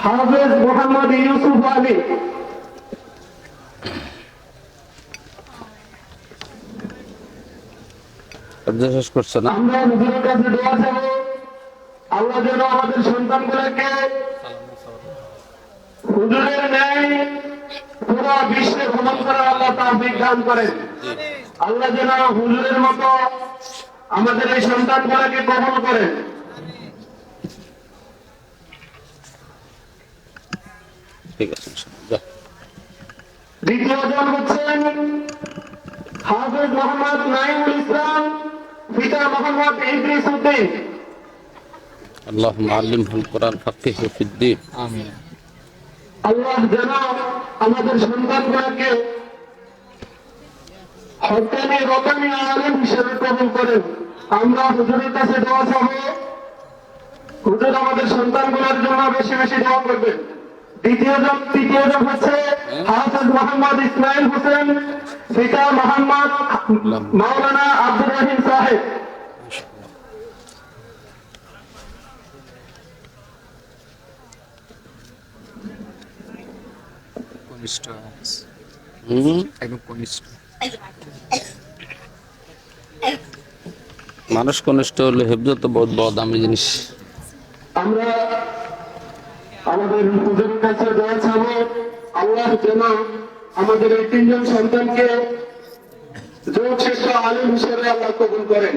হাফেজ মোহাম্মদ ইউসুফ আলী। শেষ করছে না? আমরা হুজুরের কাছে দোয়া চাবো, আল্লাহ যেন আমাদের সন্তানগুলোকে হুজুরের ন্যায় পুরো বিশ্বে ভ্রমণ করার আল্লাহ তাওফিক দান করেন। আল্লাহ যেন হুজুরের মতো আমাদের এই সন্তানগুলোকে গ্রহণ করেন। ঠিক আছে, দ্বিতীয় জন হচ্ছেন হাফেজ মোহাম্মদ নাইমুল ইসলাম, পিতা মোহাম্মদ ইদ্রিস উদ্দিন। আল্লাহুম্মা আল্লিমহুল কুরআন ফাক্কিহহু ফিদ্দীন। আমিন। আল্লাহ যেন আমাদের সন্তানগুলোকে হক্কানি রব্বানি আলেম হিসেবে কবুল করেন। আমরা হুজুরের কাছে দোয়া চাবো, হুজুর আমাদের সন্তানগুলোর জন্য বেশি বেশি দোয়া করবেন। তৃতীয় জন হচ্ছে হাফেজ মোহাম্মদ ইসমাইল হোসেন, পিতা মোহাম্মদ মাওলানা আব্দুর রহিম সাহেব। কনিষ্ঠ একদম কনিষ্ঠ মানুষ কনিষ্ঠ হলে হেফজ তো বহুত বড় দামি জিনিস। আমরা আমাদের হুজুরের কাছে দোয়া চাবো, আল্লাহ যেন আমাদের এই তিনজন সন্তানকে যোগ শ্রেষ্ঠ আলেম হিসেবে আল্লাহ কবুল করেন।